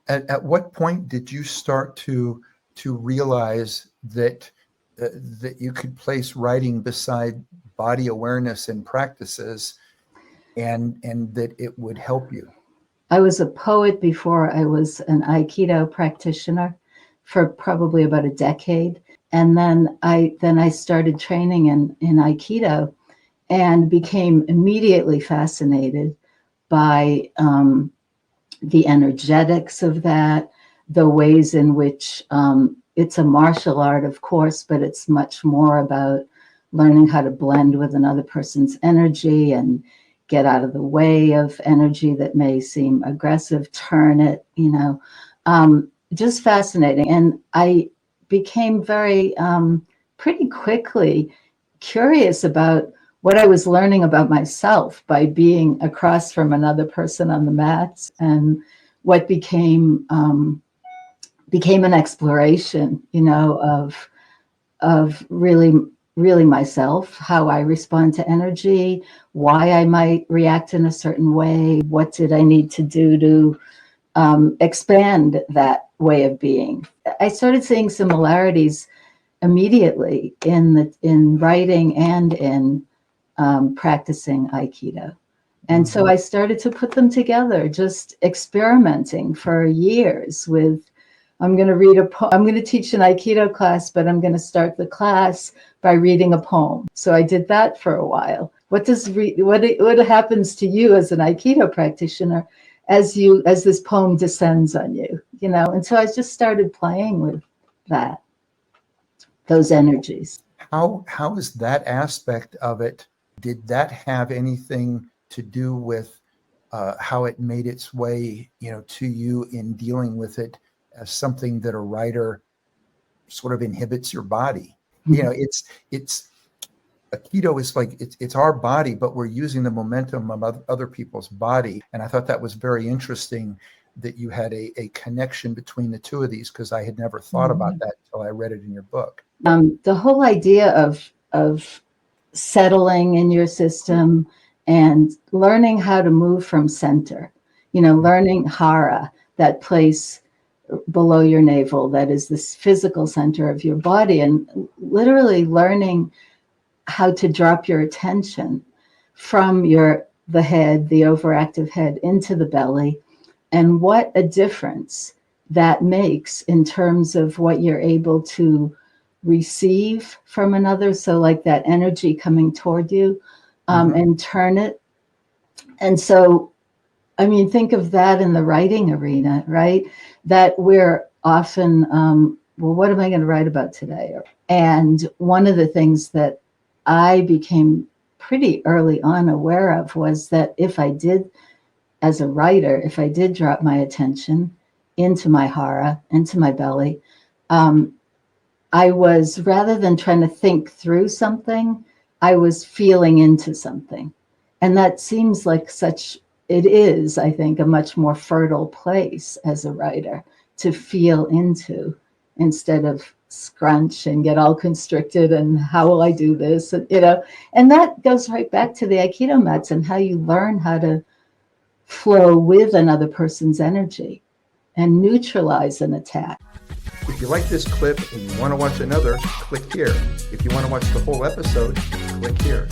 At what point did you start to realize that that you could place writing beside body awareness and practices, and that it would help you? I was a poet before I was an Aikido practitioner for probably about a decade. And then I started training in Aikido and became immediately fascinated by the energetics of that, the ways in which it's a martial art, of course, but it's much more about learning how to blend with another person's energy and get out of the way of energy that may seem aggressive, turn it, just fascinating. And I became very, pretty quickly curious about what I was learning about myself by being across from another person on the mats, and what became an exploration, of really myself, how I respond to energy, why I might react in a certain way, what did I need to do to expand that way of being. I started seeing similarities immediately in writing and in practicing Aikido. And so I started to put them together, just experimenting for years with, I'm going to teach an Aikido class, but I'm going to start the class by reading a poem. So I did that for a while. What happens to you as an Aikido practitioner as this poem descends on you, And so I just started playing with those energies. How is that aspect of it? Did that have anything to do with how it made its way, to you in dealing with it as something that a writer sort of inhibits your body? It's Aikido is like it's our body, but we're using the momentum of other people's body. And I thought that was very interesting that you had a connection between the two of these, because I had never thought about that until I read it in your book. The whole idea of settling in your system and learning how to move from center, learning hara, that place below your navel that is this physical center of your body, and literally learning how to drop your attention from the head, the overactive head, into the belly, and what a difference that makes in terms of what you're able to receive from another. So like that energy coming toward you, and turn it. And so, think of that in the writing arena, right? That we're often, what am I going to write about today? And one of the things that I became pretty early on aware of was that if I did drop my attention into my hara, into my belly, I was, rather than trying to think through something, I was feeling into something. And that seems like it is, I think, a much more fertile place as a writer to feel into, instead of scrunch and get all constricted and how will I do this, and that goes right back to the Aikido mats and how you learn how to flow with another person's energy and neutralize an attack. If you like this clip and you want to watch another, click here. If you want to watch the whole episode, click here.